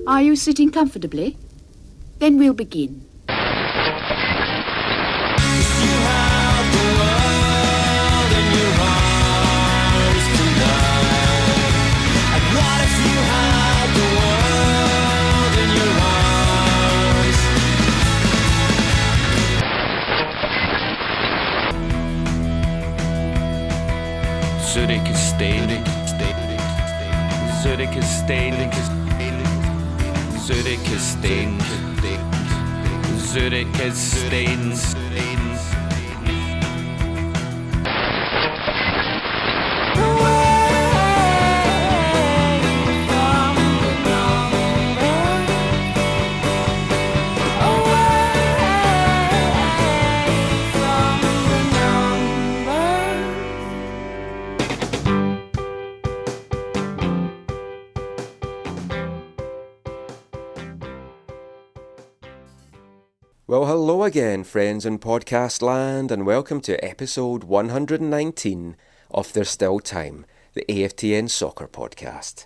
Are you sitting comfortably? Then we'll begin. Zurich is stained. Zurich is stained. Zurich is stained. Zurich is stained. Well, hello again, friends in podcast land, and welcome to episode 119 of There's Still Time, the AFTN soccer podcast.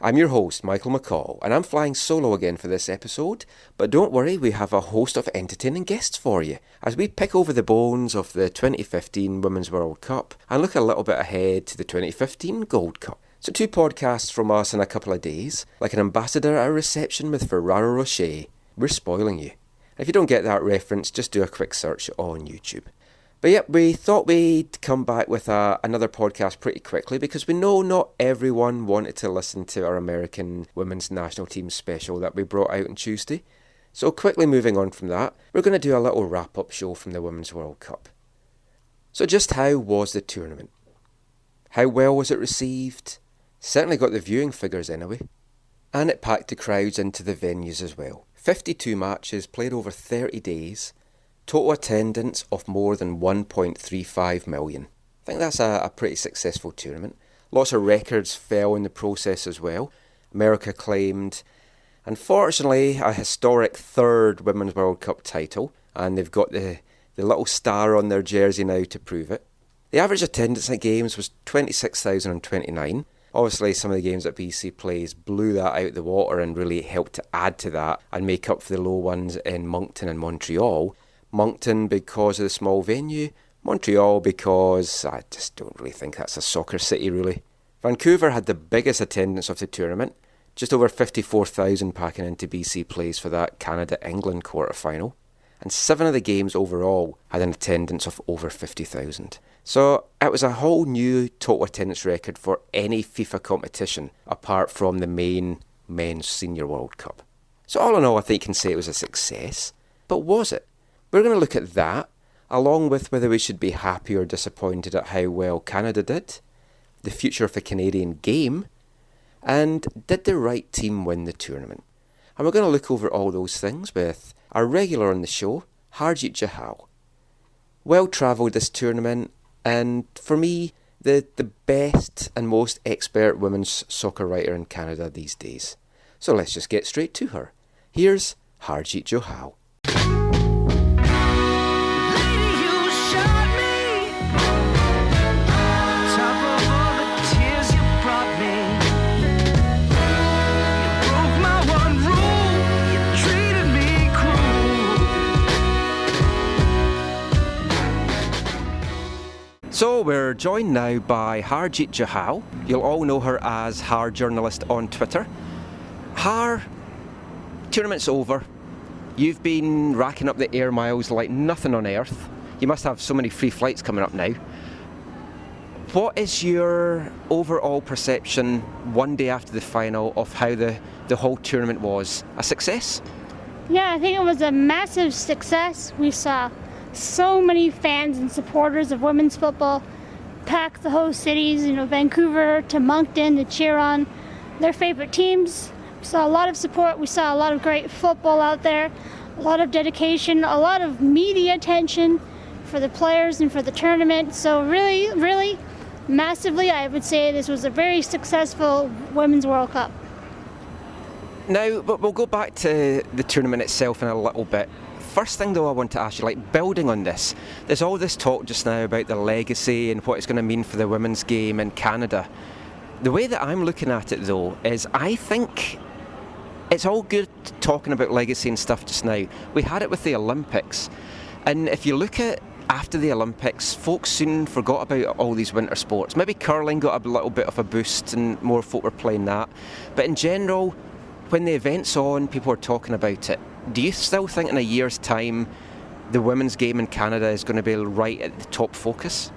I'm your host, Michael McCall, and I'm flying solo again for this episode, but don't worry, we have a host of entertaining guests for you, as we pick over the bones of the 2015 Women's World Cup and look a little bit ahead to the 2015 Gold Cup. So 2 podcasts from us in a couple of days, like an ambassador at a reception with Ferrero Rocher. We're spoiling you. If you don't get that reference, just do a quick search on YouTube. But yep, we thought we'd come back with another podcast pretty quickly because we know not everyone wanted to listen to our American Women's National Team special that we brought out on Tuesday. So quickly moving on from that, we're going to do a little wrap-up show from the Women's World Cup. So just how was the tournament? How well was it received? Certainly got the viewing figures anyway. And it packed the crowds into the venues as well. 52 matches played over 30 days, total attendance of more than 1.35 million. I think that's a pretty successful tournament. Lots of records fell in the process as well. America claimed, unfortunately, a historic 3rd Women's World Cup title, and they've got the little star on their jersey now to prove it. The average attendance at games was 26,029. Obviously, some of the games that BC plays blew that out the water and really helped to add to that and make up for the low ones in Moncton and Montreal. Moncton because of the small venue, Montreal because I just don't really think that's a soccer city really. Vancouver had the biggest attendance of the tournament, just over 54,000 packing into BC plays for that Canada-England quarter-final. And 7 of the games overall had an attendance of over 50,000. So it was a whole new total attendance record for any FIFA competition apart from the main Men's Senior World Cup. So all in all, I think you can say it was a success. But was it? We're going to look at that, along with whether we should be happy or disappointed at how well Canada did, the future of the Canadian game, and did the right team win the tournament? And we're going to look over all those things with our regular on the show, Harjeet Johal. Well-travelled this tournament, and for me, the best and most expert women's soccer writer in Canada these days. So let's just get straight to her. Here's Harjeet Johal. So we're joined now by Harjeet Johal. You'll all know her as Har Journalist on Twitter. Har, tournament's over. You've been racking up the air miles like nothing on earth. You must have so many free flights coming up now. What is your overall perception one day after the final of how the whole tournament was? A success? Yeah, I think it was a massive success. We saw so many fans and supporters of women's football pack the host cities, Vancouver to Moncton to cheer on their favorite teams. We saw a lot of support. We saw a lot of great football out there, a lot of dedication, a lot of media attention for the players and for the tournament. So really, really massively, I would say this was a very successful Women's World Cup. Now, but we'll go back to the tournament itself in a little bit. First thing though I want to ask you, building on this, there's all this talk just now about the legacy and what it's going to mean for the women's game in Canada. The way that I'm looking at it though is I think it's all good talking about legacy and stuff just now. We had it with the Olympics, and if you look at after the Olympics, folks soon forgot about all these winter sports. Maybe curling got a little bit of a boost and more folk were playing that, but in general, when the event's on, people are talking about it. Do you still think in a year's time the women's game in Canada is going to be right at the top focus?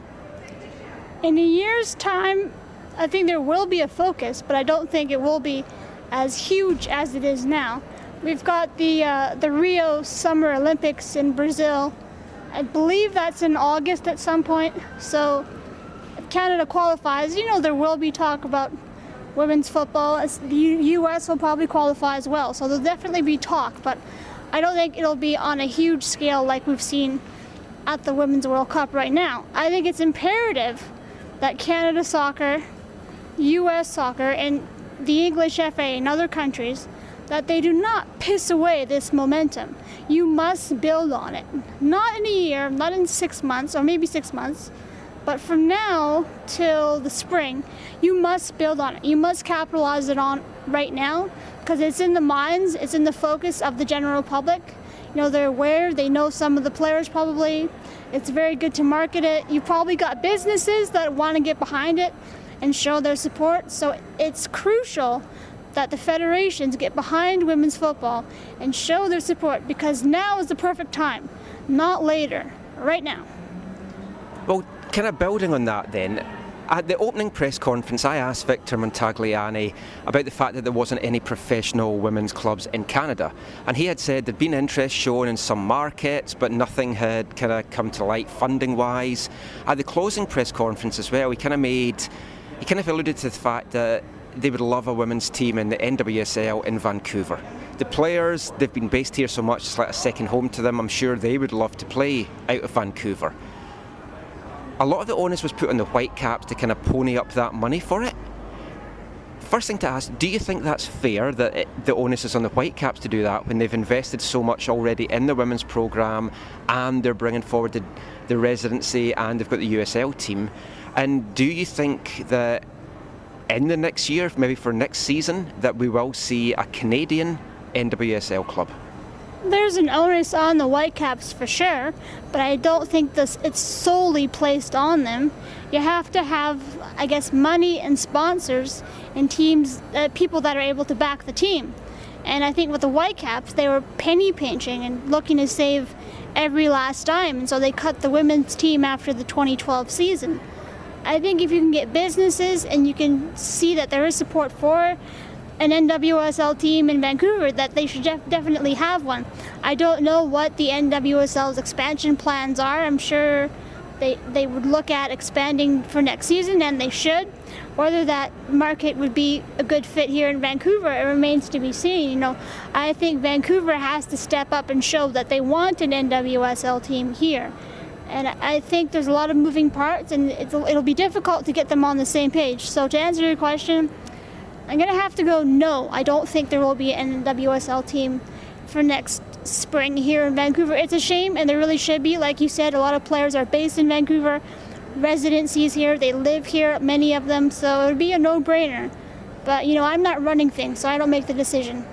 In a year's time, I think there will be a focus, but I don't think it will be as huge as it is now. We've got the Rio Summer Olympics in Brazil. I believe that's in August at some point. So if Canada qualifies, there will be talk about women's football. The U.S. will probably qualify as well. So there'll definitely be talk, but I don't think it'll be on a huge scale like we've seen at the Women's World Cup right now. I think it's imperative that Canada Soccer, U.S. Soccer, and the English FA and other countries, that they do not piss away this momentum. You must build on it. Not in a year, not in 6 months, or maybe 6 months, but from now till the spring, you must build on it. You must capitalize it on right now, because it's in the minds, it's in the focus of the general public. They're aware, they know some of the players probably. It's very good to market it. You've probably got businesses that want to get behind it and show their support. So it's crucial that the federations get behind women's football and show their support, because now is the perfect time, not later, right now. Well, kind of building on that then, at the opening press conference I asked Victor Montagliani about the fact that there wasn't any professional women's clubs in Canada, and he had said there'd been interest shown in some markets but nothing had kind of come to light funding wise. At the closing press conference as well, he kind of alluded to the fact that they would love a women's team in the NWSL in Vancouver. The players, they've been based here so much, it's like a second home to them. I'm sure they would love to play out of Vancouver. A lot of the onus was put on the Whitecaps to kind of pony up that money for it. First thing to ask, do you think that's fair that the onus is on the Whitecaps to do that when they've invested so much already in the women's programme and they're bringing forward the residency and they've got the USL team? And do you think that in the next year, maybe for next season, that we will see a Canadian NWSL club? There's an onus on the Whitecaps for sure, but I don't think it's solely placed on them. You have to have, I guess, money and sponsors and teams, people that are able to back the team. And I think with the Whitecaps, they were penny pinching and looking to save every last dime, and so they cut the women's team after the 2012 season. I think if you can get businesses and you can see that there is support for an NWSL team in Vancouver, that they should definitely have one. I don't know what the NWSL's expansion plans are. I'm sure they would look at expanding for next season, and they should. Whether that market would be a good fit here in Vancouver, it remains to be seen. I think Vancouver has to step up and show that they want an NWSL team here. And I think there's a lot of moving parts, and it'll be difficult to get them on the same page. So to answer your question, I'm going to have to go no. I don't think there will be an NWSL team for next spring here in Vancouver. It's a shame, and there really should be. Like you said, a lot of players are based in Vancouver, residencies here, they live here, many of them, so it would be a no-brainer. But, I'm not running things, so I don't make the decision.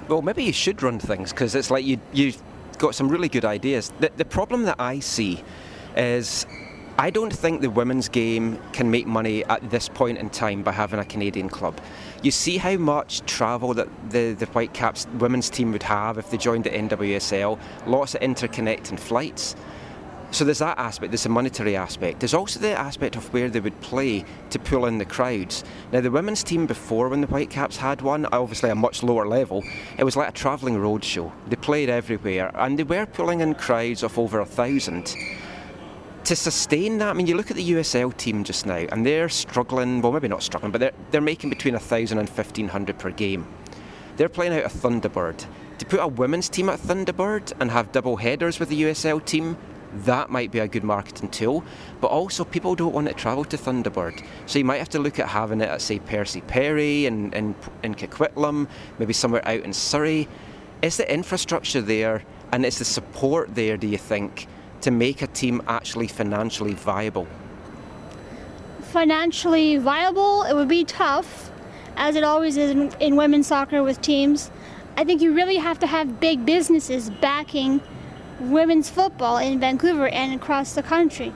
Well, maybe you should run things, because it's like you've got some really good ideas. The problem that I see is I don't think the women's game can make money at this point in time by having a Canadian club. You see how much travel that the Whitecaps women's team would have if they joined the NWSL, lots of interconnecting flights. So there's that aspect, there's a monetary aspect. There's also the aspect of where they would play to pull in the crowds. Now the women's team before, when the Whitecaps had one, obviously a much lower level, it was like a travelling roadshow. They played everywhere and they were pulling in crowds of over 1,000. To sustain that, you look at the USL team just now and they're struggling, well maybe not struggling, but they're making between 1,000 and 1,500 per game. They're playing out of Thunderbird. To put a women's team at Thunderbird and have double headers with the USL team, that might be a good marketing tool, but also people don't want to travel to Thunderbird, so you might have to look at having it at, say, Percy Perry in Coquitlam, maybe somewhere out in Surrey. Is the infrastructure there and is the support there, do you think, to make a team actually financially viable? Financially viable, it would be tough, as it always is in women's soccer with teams. I think you really have to have big businesses backing women's football in Vancouver and across the country.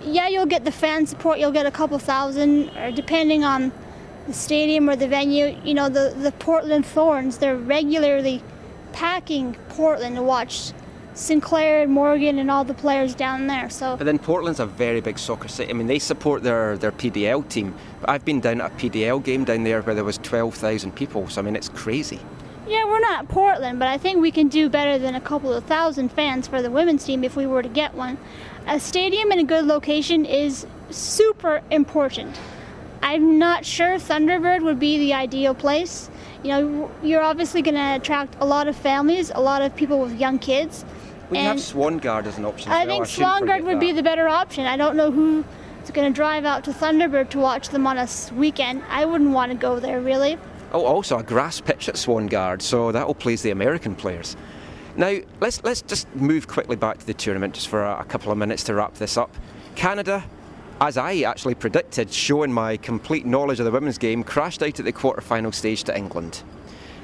Yeah, you'll get the fan support, you'll get a couple thousand, or depending on the stadium or the venue. You know, the Portland Thorns, they're regularly packing Portland to watch Sinclair and Morgan and all the players down there. So, But then Portland's a very big soccer city. I mean, they support their PDL team. But I've been down at a PDL game down there where there was 12,000 people. So, I mean, it's crazy. yeah, we're not Portland, but I think we can do better than a couple of thousand fans for the women's team if we were to get one. A stadium in a good location is super important. I'm not sure Thunderbird would be the ideal place. You know, you're obviously going to attract a lot of families, a lot of people with young kids. We have Swangard as an option. I think Swangard would be the better option. I don't know who's going to drive out to Thunderbird to watch them on a weekend. I wouldn't want to go there, really. Oh, also a grass pitch at Swangard, so that'll please the American players. Now, let's just move quickly back to the tournament just for a couple of minutes to wrap this up. Canada, as I actually predicted, showing my complete knowledge of the women's game, crashed out at the quarter-final stage to England.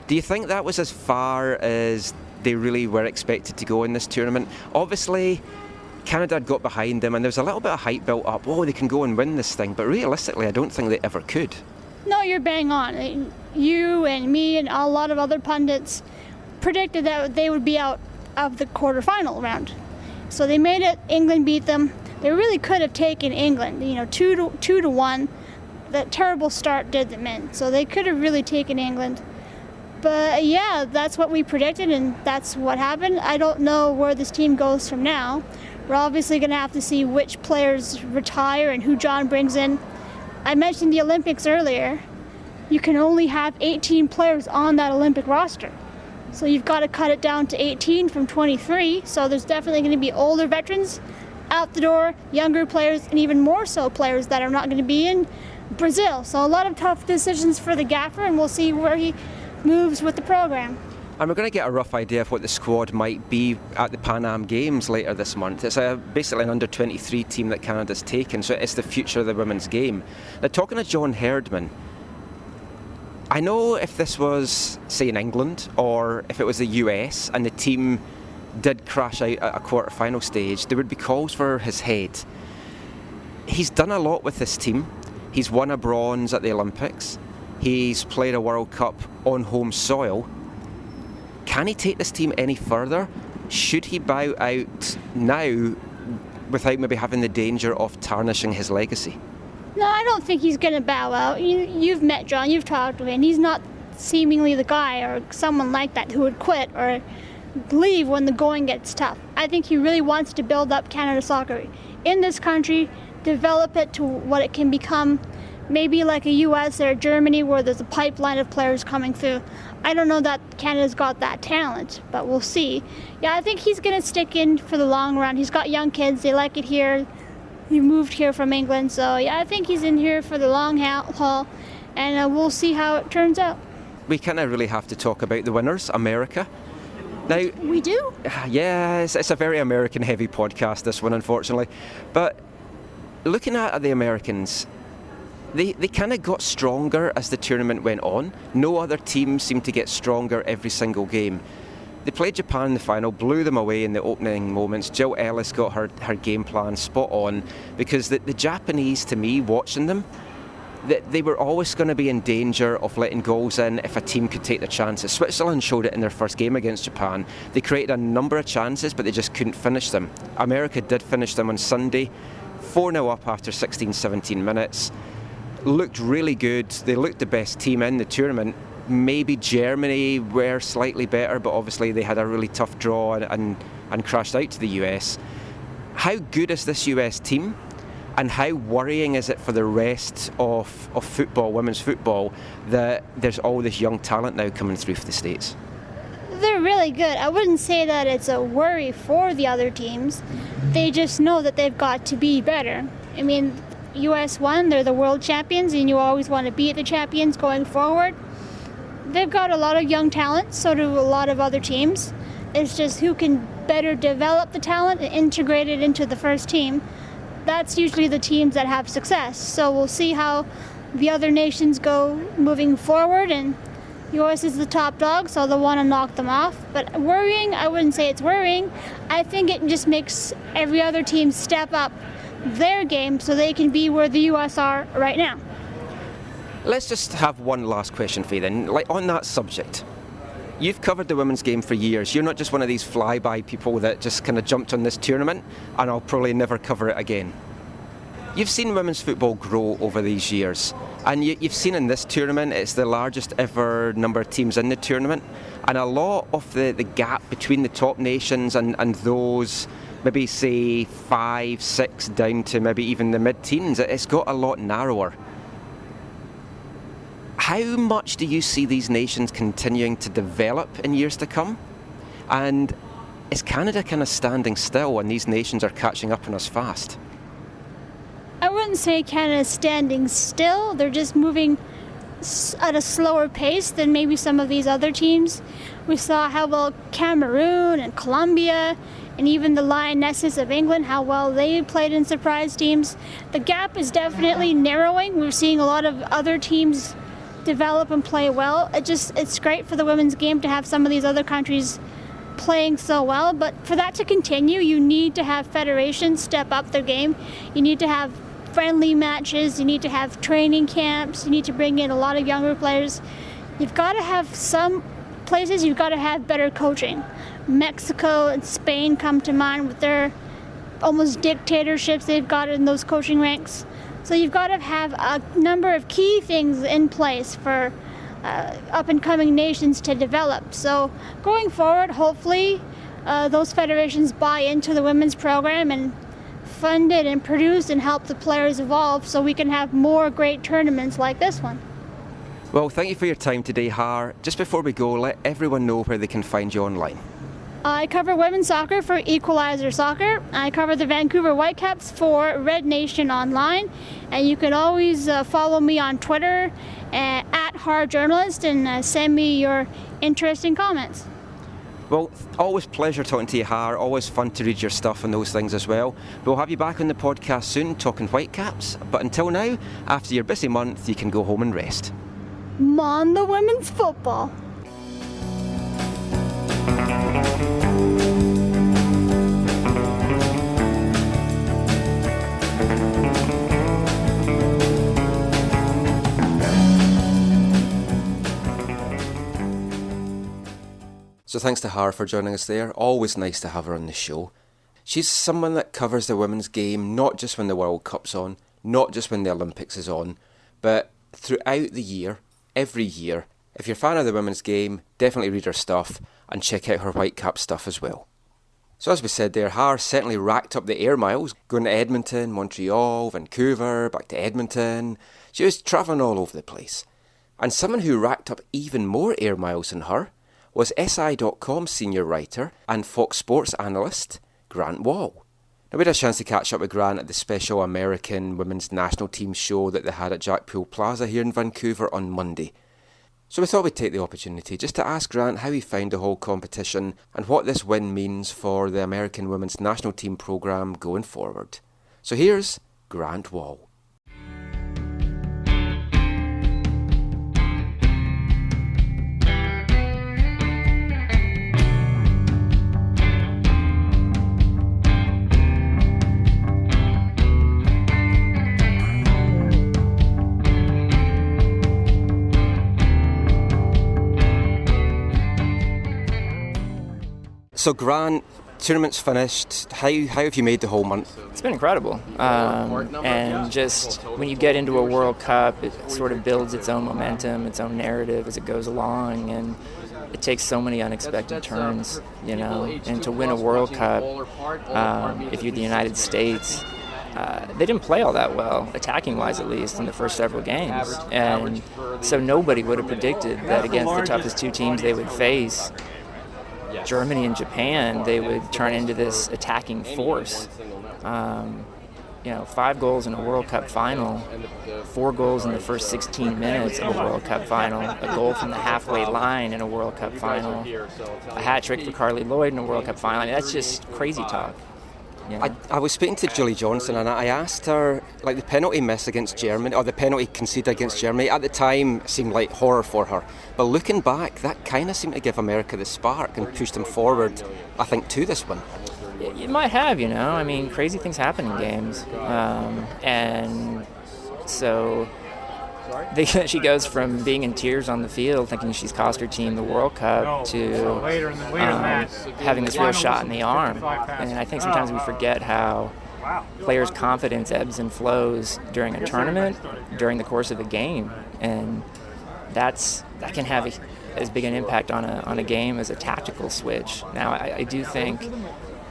Do you think that was as far as they really were expected to go in this tournament? Obviously, Canada had got behind them and there was a little bit of hype built up. Oh, they can go and win this thing. But realistically, I don't think they ever could. No, you're bang on. You and me and a lot of other pundits predicted that they would be out of the quarterfinal round. So they made it. England beat them. They really could have taken England, 2-1. That terrible start did them in. So they could have really taken England. But yeah, that's what we predicted and that's what happened. I don't know where this team goes from now. We're obviously going to have to see which players retire and who John brings in. I mentioned the Olympics earlier. You can only have 18 players on that Olympic roster. So you've got to cut it down to 18 from 23. So there's definitely going to be older veterans out the door, younger players, and even more so players that are not going to be in Brazil. So a lot of tough decisions for the gaffer, and we'll see where he moves with the program. And we're going to get a rough idea of what the squad might be at the Pan Am Games later this month. It's basically an under-23 team that Canada's taken, so it's the future of the women's game. Now, talking to John Herdman, I know if this was, say, in England or if it was the US and the team did crash out at a quarter-final stage, there would be calls for his head. He's done a lot with this team. He's won a bronze at the Olympics. He's played a World Cup on home soil. Can he take this team any further? Should he bow out now without maybe having the danger of tarnishing his legacy? No, I don't think he's going to bow out. You've met John, you've talked to him. He's not seemingly the guy or someone like that who would quit or leave when the going gets tough. I think he really wants to build up Canada soccer in this country, develop it to what it can become, maybe like a US or Germany where there's a pipeline of players coming through. I don't know that Canada's got that talent, but we'll see. Yeah, I think he's going to stick in for the long run. He's got young kids, they like it here. He moved here from England, so yeah, I think he's in here for the long haul, and we'll see how it turns out. We kind of really have to talk about the winners, America. Now, we do? Yeah, it's a very American-heavy podcast, this one, unfortunately. But looking at the Americans, they kind of got stronger as the tournament went on. No other team seemed to get stronger every single game. They played Japan in the final, blew them away in the opening moments. Jill Ellis got her game plan spot on because the Japanese, to me, watching them, they were always going to be in danger of letting goals in if a team could take their chances. Switzerland showed it in their first game against Japan. They created a number of chances, but they just couldn't finish them. America did finish them on Sunday, 4-0 up after 16-17 minutes. Looked really good. They looked the best team in the tournament. Maybe Germany were slightly better, but obviously they had a really tough draw and crashed out to the US. How good is this US team? And how worrying is it for the rest of football, women's football, that there's all this young talent now coming through for the States? They're really good. I wouldn't say that it's a worry for the other teams. They just know that they've got to be better. I mean, US won, they're the world champions, and you always want to beat the champions going forward. They've got a lot of young talent, so do a lot of other teams. It's just who can better develop the talent and integrate it into the first team. That's usually the teams that have success. So we'll see how the other nations go moving forward, and US is the top dog, so they'll want to knock them off. But worrying, I wouldn't say it's worrying. I think it just makes every other team step up their game so they can be where the US are right now. Let's just have one last question for you then. Like, on that subject, you've covered the women's game for years. You're not just one of these flyby people that just kind of jumped on this tournament and I'll probably never cover it again. You've seen women's football grow over these years, and you've seen in this tournament it's the largest ever number of teams in the tournament, and a lot of the gap between the top nations and those maybe say 5, 6 down to maybe even the mid-teens, it's got a lot narrower. How much do you see these nations continuing to develop in years to come? And is Canada kind of standing still and these nations are catching up on us fast? I wouldn't say Canada's standing still. They're just moving at a slower pace than maybe some of these other teams. We saw how well Cameroon and Colombia and even the Lionesses of England, how well they played in surprise teams. The gap is definitely narrowing. We're seeing a lot of other teams develop and play well. It's great for the women's game to have some of these other countries playing so well, but for that to continue, you need to have federations step up their game. You need to have friendly matches, you need to have training camps, you need to bring in a lot of younger players. You've got to have some places, you've got to have better coaching. Mexico and Spain come to mind with their almost dictatorships they've got in those coaching ranks. So you've got to have a number of key things in place for up-and-coming nations to develop. So going forward, hopefully those federations buy into the women's program and fund it and produce and help the players evolve so we can have more great tournaments like this one. Well, thank you for your time today, Har. Just before we go, let everyone know where they can find you online. I cover women's soccer for Equalizer Soccer. I cover the Vancouver Whitecaps for Red Nation Online. And you can always follow me on Twitter at @HarJournalist and send me your interesting comments. Well, always pleasure talking to you, Har. Always fun to read your stuff and those things as well. We'll have you back on the podcast soon talking Whitecaps. But until now, after your busy month, you can go home and rest. Mon the women's football. So thanks to Har for joining us there. Always nice to have her on the show. She's someone that covers the women's game, not just when the World Cup's on, not just when the Olympics is on, but throughout the year, every year. If you're a fan of the women's game, definitely read her stuff and check out her Whitecap stuff as well. So as we said there, Har certainly racked up the air miles, going to Edmonton, Montreal, Vancouver, back to Edmonton. She was travelling all over the place. And someone who racked up even more air miles than her was SI.com senior writer and Fox Sports analyst Grant Wahl. Now, we had a chance to catch up with Grant at the special American Women's National Team show that they had at Jackpool Plaza here in Vancouver on Monday. So we thought we'd take the opportunity just to ask Grant how he found the whole competition and what this win means for the American Women's National Team programme going forward. So here's Grant Wahl. So Grant, tournament's finished. How have you made the whole month? It's been incredible. And just when you get into a World Cup, it sort of builds its own momentum, its own narrative as it goes along, and it takes so many unexpected turns, you know. And to win a World Cup, if you're the United States, they didn't play all that well, attacking-wise at least, in the first several games. And so nobody would have predicted that against the toughest two teams they would face, Germany and Japan, they would turn into this attacking force. 5 goals in a World Cup final, 4 goals in the first 16 minutes of a World Cup final, a goal from the halfway line in a World Cup final, a hat trick for Carly Lloyd in a World Cup final. I mean, that's just crazy talk. You know? I was speaking to Julie Johnson and I asked her, like the penalty miss against Germany, or the penalty conceded against Germany, at the time seemed like horror for her. But looking back, that kind of seemed to give America the spark and pushed them forward, I think, to this one. It might have, you know. I mean, crazy things happen in games. And so she goes from being in tears on the field, thinking she's cost her team the World Cup, to having this real shot in the arm. And I think sometimes we forget how players' confidence ebbs and flows during a tournament, during the course of a game. And that can have as big an impact on a game as a tactical switch. Now, I do think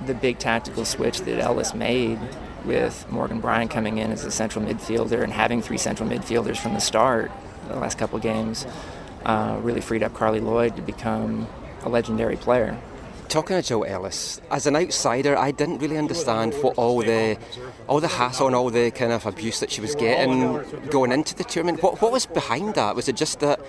the big tactical switch that Ellis made with Morgan Bryant coming in as a central midfielder and having 3 central midfielders from the start the last couple of games really freed up Carly Lloyd to become a legendary player. Talking to Jill Ellis, as an outsider, I didn't really understand what all the hassle and all the kind of abuse that she was getting going into the tournament. What was behind that? Was it just that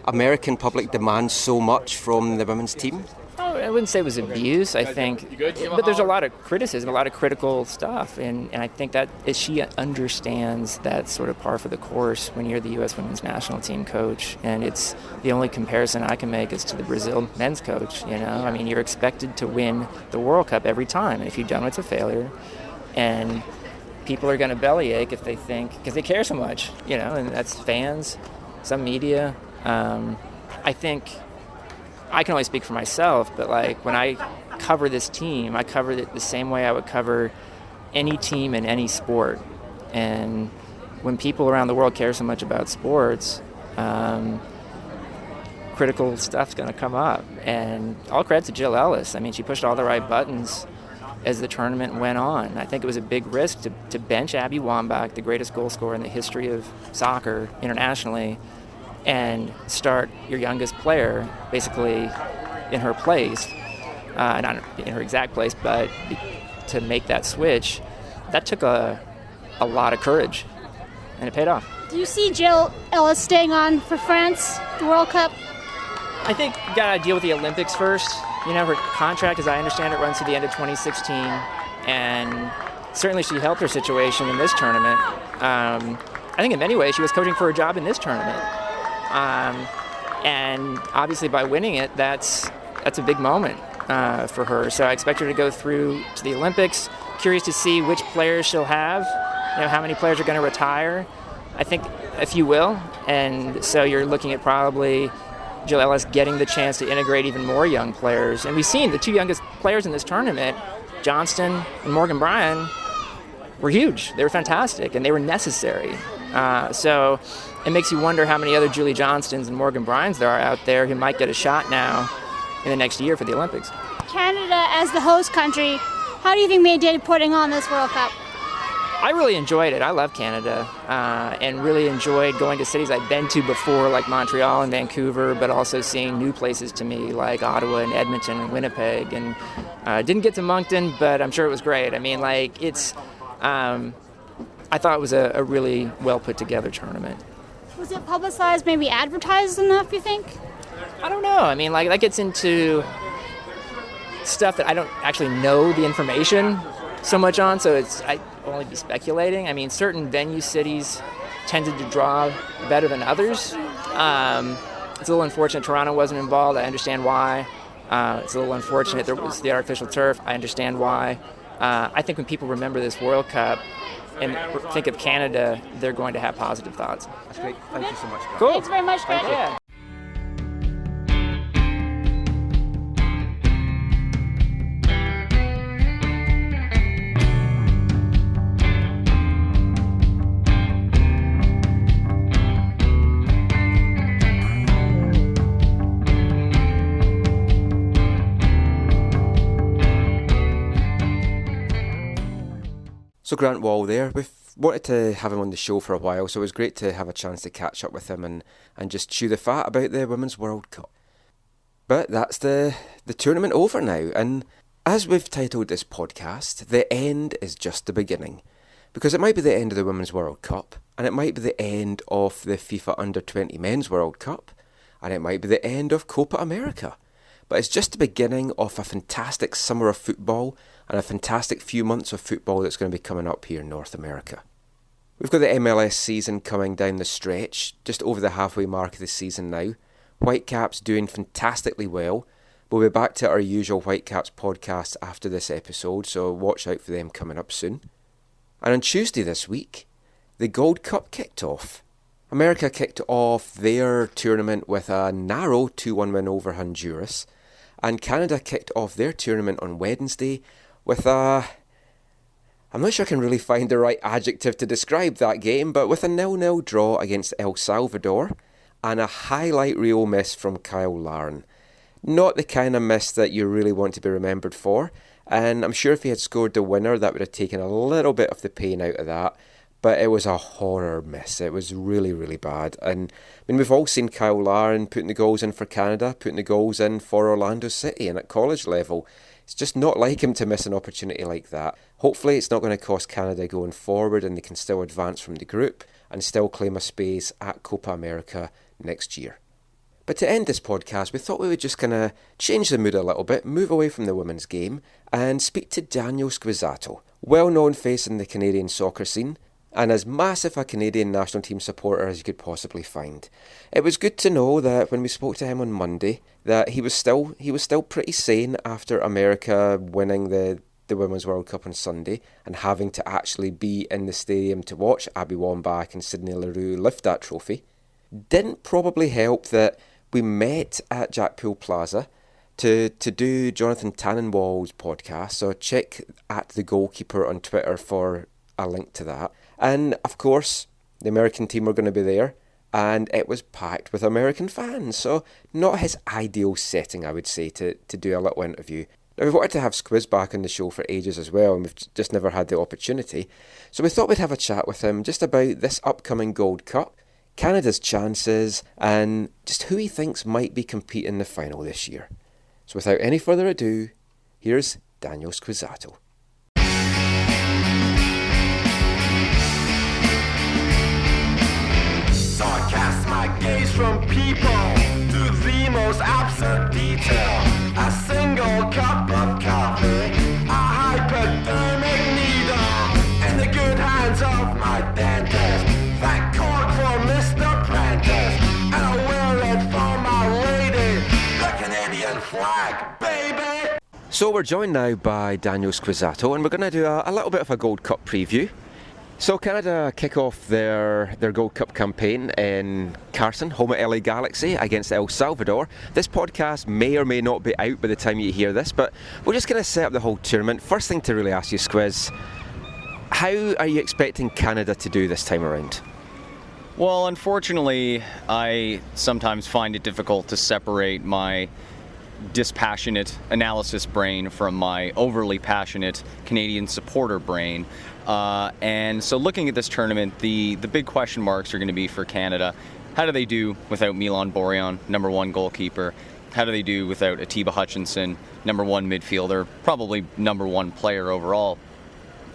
American public demands so much from the women's team? Oh, I wouldn't say it was abuse, I think, but there's a lot of criticism, a lot of critical stuff, and I think that she understands that sort of par for the course when you're the U.S. women's national team coach, and it's the only comparison I can make is to the Brazil men's coach, you know? I mean, you're expected to win the World Cup every time, and if you don't, it's a failure, and people are going to bellyache if they think, because they care so much, you know, and that's fans, some media. I think I can only speak for myself, but like when I cover this team, I cover it the same way I would cover any team in any sport. And when people around the world care so much about sports, critical stuff's going to come up. And all credit to Jill Ellis. I mean, she pushed all the right buttons as the tournament went on. I think it was a big risk to bench Abby Wambach, the greatest goal scorer in the history of soccer internationally, and start your youngest player basically in her place, not in her exact place, but to make that switch. That took a lot of courage, and it paid off. Do you see Jill Ellis staying on for France, the World Cup? I think you got to deal with the Olympics first. You know, her contract, as I understand it, runs to the end of 2016, and certainly she helped her situation in this tournament. I think in many ways she was coaching for a job in this tournament. And obviously by winning it, that's a big moment for her. So I expect her to go through to the Olympics. Curious to see which players she'll have, you know, how many players are going to retire. I think a few will. And so you're looking at probably Jill Ellis getting the chance to integrate even more young players. And we've seen the 2 youngest players in this tournament, Johnston and Morgan Bryant, were huge. They were fantastic, and they were necessary. So it makes you wonder how many other Julie Johnstons and Morgan Bryants there are out there who might get a shot now in the next year for the Olympics. Canada as the host country, how do you think they did putting on this World Cup? I really enjoyed it. I love Canada and really enjoyed going to cities I'd been to before, like Montreal and Vancouver, but also seeing new places to me like Ottawa and Edmonton and Winnipeg. And didn't get to Moncton, but I'm sure it was great. I mean, like, it's... I thought it was a really well put together tournament. Was it publicized, maybe advertised enough, you think? I don't know. I mean, like, that gets into stuff that I don't actually know the information so much on, so I'd only be speculating. I mean, certain venue cities tended to draw better than others. It's a little unfortunate Toronto wasn't involved. I understand why. It's a little unfortunate there was the artificial turf. I understand why. I think when people remember this World Cup and think of Canada, they're going to have positive thoughts. That's great. Thank you so much, Grant. Cool. Thanks very much, Grant. Yeah. So Grant Wahl there, we've wanted to have him on the show for a while, so it was great to have a chance to catch up with him and just chew the fat about the Women's World Cup. But that's the tournament over now, and as we've titled this podcast, the end is just the beginning. Because it might be the end of the Women's World Cup, and it might be the end of the FIFA Under-20 Men's World Cup, and it might be the end of Copa America. but it's just the beginning of a fantastic summer of football and a fantastic few months of football that's going to be coming up here in North America. We've got the MLS season coming down the stretch, just over the halfway mark of the season now. Whitecaps doing fantastically well. We'll be back to our usual Whitecaps podcast after this episode, so watch out for them coming up soon. And on Tuesday this week, the Gold Cup kicked off. America kicked off their tournament with a narrow 2-1 win over Honduras, and Canada kicked off their tournament on Wednesday with I'm not sure I can really find the right adjective to describe that game, but with a 0-0 draw against El Salvador and a highlight reel miss from Kyle Larin. Not the kind of miss that you really want to be remembered for, and I'm sure if he had scored the winner that would have taken a little bit of the pain out of that, but it was a horror miss. It was really, really bad. And I mean, we've all seen Kyle Larin putting the goals in for Canada, putting the goals in for Orlando City, and at college level, it's just not like him to miss an opportunity like that. Hopefully it's not going to cost Canada going forward and they can still advance from the group and still claim a space at Copa America next year. But to end this podcast, we thought we would just kind of change the mood a little bit, move away from the women's game and speak to Daniel Squizzato, well-known face in the Canadian soccer scene and as massive a Canadian national team supporter as you could possibly find. It was good to know that when we spoke to him on Monday that he was still pretty sane after America winning the Women's World Cup on Sunday and having to actually be in the stadium to watch Abby Wambach and Sydney Leroux lift that trophy. Didn't probably help that we met at Jackpool Plaza to do Jonathan Tannenwald's podcast, so check at The Goalkeeper on Twitter for a link to that. And of course, the American team were going to be there, and it was packed with American fans, so not his ideal setting, I would say, to do a little interview. Now, we've wanted to have Squiz back on the show for ages as well, and we've just never had the opportunity. So we thought we'd have a chat with him just about this upcoming Gold Cup, Canada's chances, and just who he thinks might be competing in the final this year. So without any further ado, here's Daniel Squizzato. So I cast my gaze from people to the most absurd detail. A single cup of coffee, a hypodermic needle, in the good hands of my dentist. Thank God for Mr. Prentice, and I wear it for my lady, the Canadian flag, baby. So we're joined now by Daniel Squizzato, and we're going to do a little bit of a Gold Cup preview. So Canada kick off their Gold Cup campaign in Carson, home at LA Galaxy, against El Salvador. This podcast may or may not be out by the time you hear this, but we're just going to set up the whole tournament. First thing to really ask you, Squiz, how are you expecting Canada to do this time around? Well, unfortunately, I sometimes find it difficult to separate my dispassionate analysis brain from my overly passionate Canadian supporter brain. And so looking at this tournament, the big question marks are going to be for Canada. How do they do without Milan Borjan, number one goalkeeper? How do they do without Atiba Hutchinson, number one midfielder, probably number one player overall?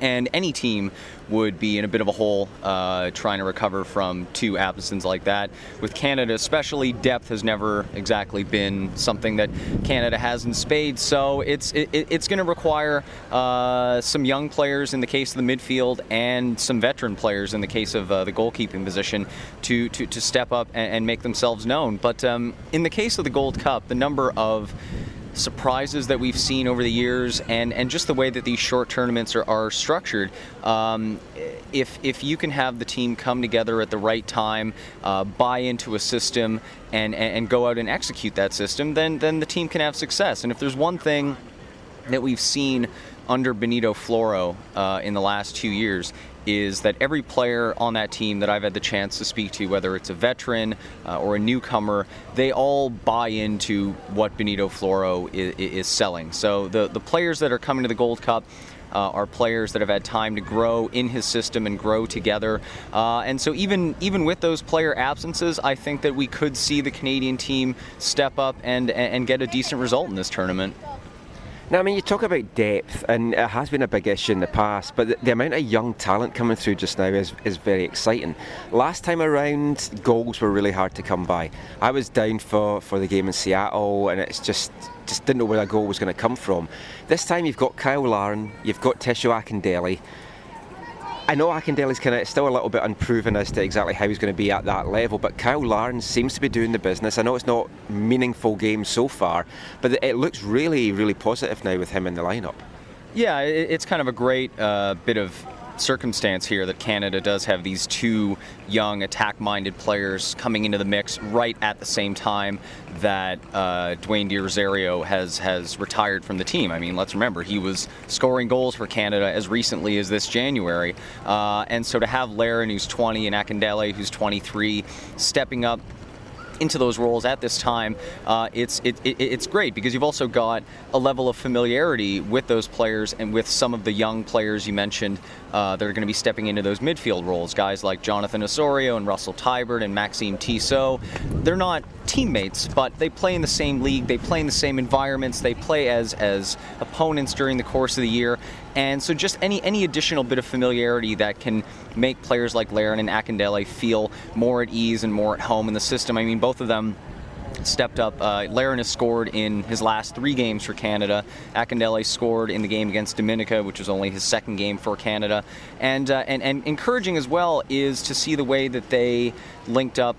And any team would be in a bit of a hole trying to recover from two absences like that. With Canada especially, depth has never exactly been something that Canada has in spades, so it's going to require some young players in the case of the midfield and some veteran players in the case of the goalkeeping position to step up and make themselves known. But in the case of the Gold Cup, the number of surprises that we've seen over the years and just the way that these short tournaments are structured, if you can have the team come together at the right time, buy into a system and go out and execute that system, then the team can have success. And if there's one thing that we've seen under Benito Floro in the last 2 years, is that every player on that team that I've had the chance to speak to, whether it's a veteran or a newcomer, they all buy into what Benito Floro is selling. So the players that are coming to the Gold Cup are players that have had time to grow in his system and grow together. And so even with those player absences, I think that we could see the Canadian team step up and get a decent result in this tournament. Now, I mean, you talk about depth, and it has been a big issue in the past, but the amount of young talent coming through just now is very exciting. Last time around, goals were really hard to come by. I was down for the game in Seattle, and it's just didn't know where that goal was going to come from. This time you've got Kyle Larin, you've got Tesho Akindele. I know Akindele's kind of still a little bit unproven as to exactly how he's going to be at that level, but Kyle Larin seems to be doing the business. I know it's not meaningful games so far, but it looks really, really positive now with him in the lineup. Yeah, it's kind of a great bit of circumstance here that Canada does have these two young attack-minded players coming into the mix right at the same time that Dwayne DiRosario has retired from the team. I mean, let's remember, he was scoring goals for Canada as recently as this January. And so to have Larin, who's 20, and Akindele, who's 23, stepping up into those roles at this time, it's great because you've also got a level of familiarity with those players and with some of the young players you mentioned that are going to be stepping into those midfield roles. Guys like Jonathan Osorio and Russell Tybert and Maxime Tissot. They're not teammates, but they play in the same league, they play in the same environments, they play as opponents during the course of the year. And so just any additional bit of familiarity that can make players like Larin and Akindele feel more at ease and more at home in the system. I mean, both of them stepped up. Larin has scored in his last 3 games for Canada. Akindele scored in the game against Dominica, which was only his second game for Canada. And encouraging as well is to see the way that they linked up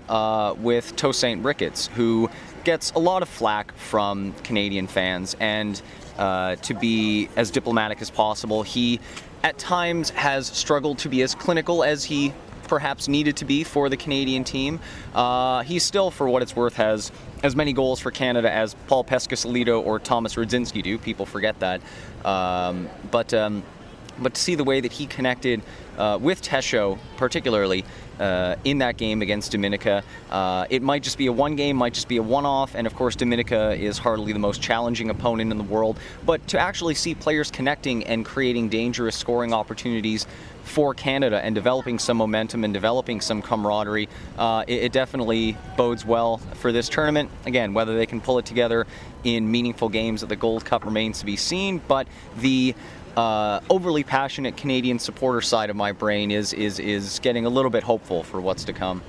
with Tosaint Ricketts, who gets a lot of flack from Canadian fans. And to be as diplomatic as possible, he at times has struggled to be as clinical as he perhaps needed to be for the Canadian team. He still, for what it's worth, has as many goals for Canada as Paul Pescasolido or Thomas Rudzinski do. People forget that. But to see the way that he connected with Tesho, particularly in that game against Dominica, it might just be a one game, might just be a one-off, and of course Dominica is hardly the most challenging opponent in the world, but to actually see players connecting and creating dangerous scoring opportunities for Canada and developing some momentum and developing some camaraderie, it definitely bodes well for this tournament. Again, whether they can pull it together in meaningful games at the Gold Cup remains to be seen, but the overly passionate Canadian supporter side of my brain is getting a little bit hopeful for what's to come.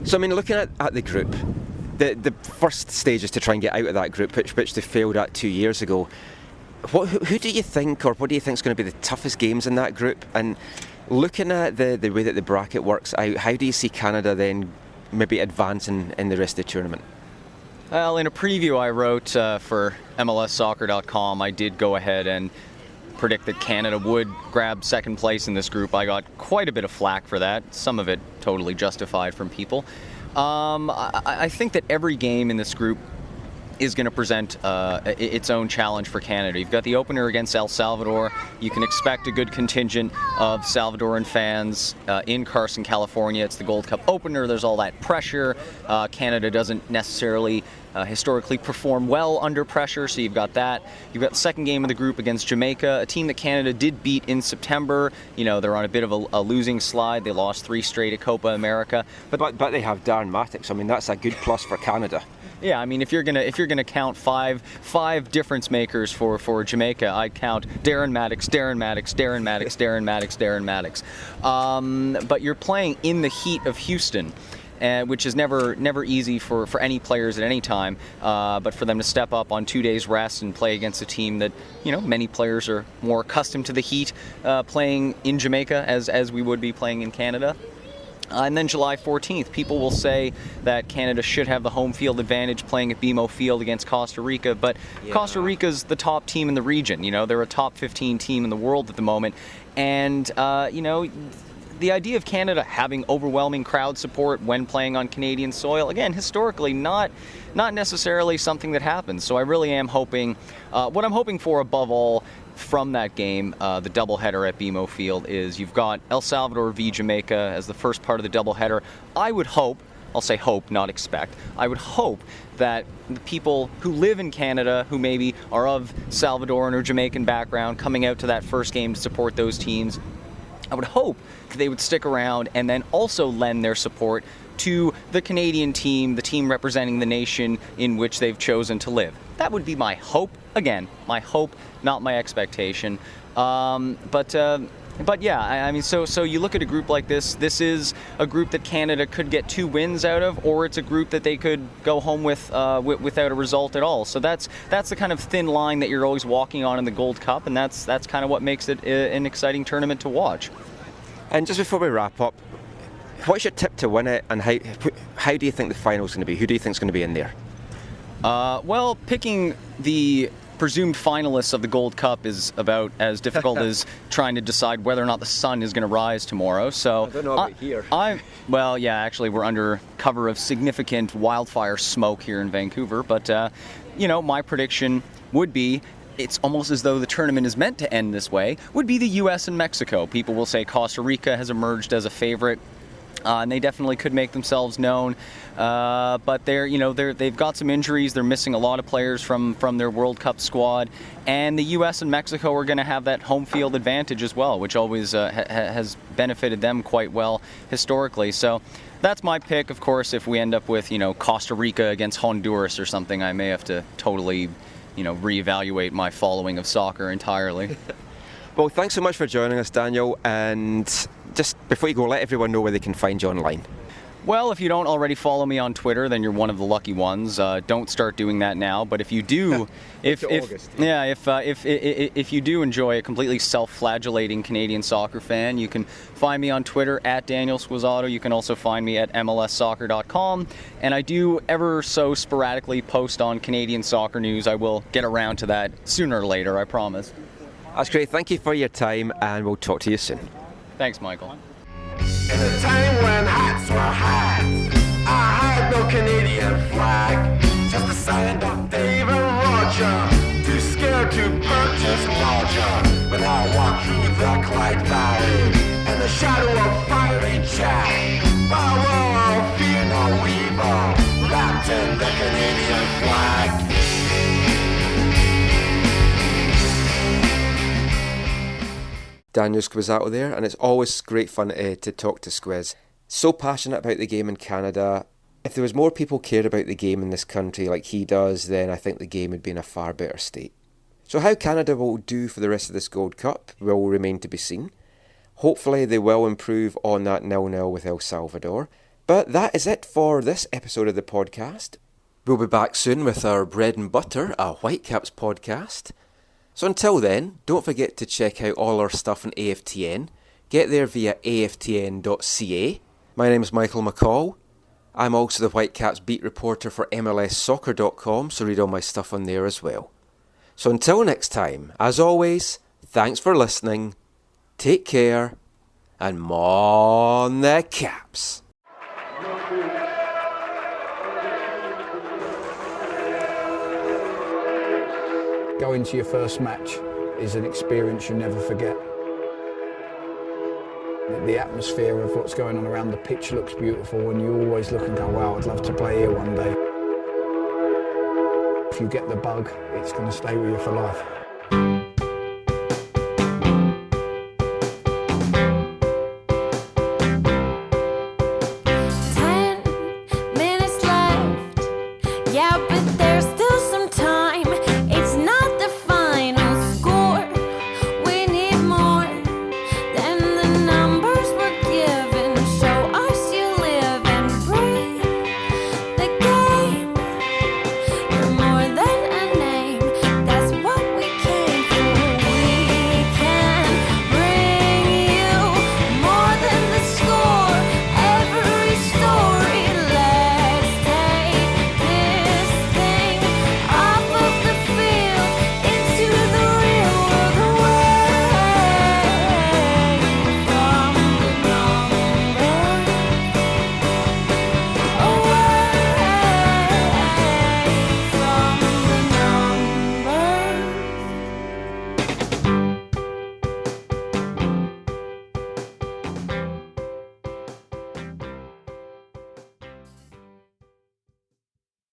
So, I mean, looking at the group, the first stage is to try and get out of that group, which they failed at 2 years ago. Who do you think, or what do you think is going to be the toughest games in that group? And looking at the way that the bracket works out, how do you see Canada then maybe advancing in the rest of the tournament? Well, in a preview I wrote for MLSsoccer.com, I did go ahead and predict that Canada would grab second place in this group. I got quite a bit of flack for that, some of it totally justified from people. I think that every game in this group is going to present its own challenge for Canada. You've got the opener against El Salvador. You can expect a good contingent of Salvadoran fans in Carson, California. It's the Gold Cup opener. There's all that pressure. Canada doesn't necessarily historically perform well under pressure, so you've got that. You've got the second game of the group against Jamaica, a team that Canada did beat in September. You know, they're on a bit of a losing slide. They lost 3 straight at Copa America. But they have Darren Mattocks. I mean, that's a good plus for Canada. Yeah, I mean, if you're gonna count five difference makers for Jamaica, I'd count Darren Mattocks, Darren Mattocks, Darren Mattocks, Darren Mattocks, Darren Mattocks. But you're playing in the heat of Houston, which is never easy for any players at any time. But for them to step up on 2 days rest and play against a team that, you know, many players are more accustomed to the heat playing in Jamaica as we would be playing in Canada. And then July 14th, people will say that Canada should have the home field advantage playing at BMO Field against Costa Rica, but yeah. Costa Rica's the top team in the region. You know, they're a top 15 team in the world at the moment. And, you know, the idea of Canada having overwhelming crowd support when playing on Canadian soil, again, historically not necessarily something that happens. So I really am hoping, what I'm hoping for above all from that game, the doubleheader at BMO Field, is you've got El Salvador v Jamaica as the first part of the doubleheader. I would hope, I'll say hope, not expect, I would hope that the people who live in Canada, who maybe are of Salvadoran or Jamaican background, coming out to that first game to support those teams, I would hope that they would stick around and then also lend their support to the Canadian team, the team representing the nation in which they've chosen to live. That would be my hope. Again, my hope, not my expectation. But yeah, I mean, so you look at a group like this. This is a group that Canada could get 2 wins out of, or it's a group that they could go home with without a result at all. So that's the kind of thin line that you're always walking on in the Gold Cup, and that's kind of what makes it an exciting tournament to watch. And just before we wrap up, what's your tip to win it, and how do you think the final's going to be? Who do you think is going to be in there? Well, picking the presumed finalists of the Gold Cup is about as difficult as trying to decide whether or not the sun is going to rise tomorrow. So I don't know about here. Well, yeah, actually, we're under cover of significant wildfire smoke here in Vancouver. But my prediction would be, it's almost as though the tournament is meant to end this way, would be the U.S. and Mexico. People will say Costa Rica has emerged as a favorite. And they definitely could make themselves known, but they've got some injuries. They're missing a lot of players from their World Cup squad, and the U.S. and Mexico are going to have that home field advantage as well, which always has benefited them quite well historically. So that's my pick. Of course, if we end up with Costa Rica against Honduras or something, I may have to totally reevaluate my following of soccer entirely. Well, thanks so much for joining us, Daniel, and just before you go, let everyone know where they can find you online. Well, if you don't already follow me on Twitter, then you're one of the lucky ones. Don't start doing that now. But if you do, if you do enjoy a completely self-flagellating Canadian soccer fan, you can find me on Twitter at Daniel Squizzato. You can also find me at mlssoccer.com. And I do ever so sporadically post on Canadian soccer news. I will get around to that sooner or later, I promise. That's great. Thank you for your time, and we'll talk to you soon. Thanks, Michael. In a time when hats were hats, I had no Canadian flag, just a sign of Dave and Roger, too scared to purchase larger. But I walk through the Clyde Valley, in the shadow of fiery Jack, power, fear no evil, wrapped in the Canadian flag. Daniel Squizzato there, and it's always great fun to talk to Squiz. So passionate about the game in Canada. If there was more people cared about the game in this country like he does, then I think the game would be in a far better state. So how Canada will do for the rest of this Gold Cup will remain to be seen. Hopefully they will improve on that 0-0 with El Salvador. But that is it for this episode of the podcast. We'll be back soon with our bread and butter, a Whitecaps podcast. So until then, don't forget to check out all our stuff on AFTN. Get there via aftn.ca. My name is Michael McCall. I'm also the Whitecaps beat reporter for MLSsoccer.com, so read all my stuff on there as well. So until next time, as always, thanks for listening, take care, and mon the Caps. Going to your first match is an experience you never forget. The atmosphere of what's going on around the pitch looks beautiful, and you always look and go, wow, I'd love to play here one day. If you get the bug, it's going to stay with you for life.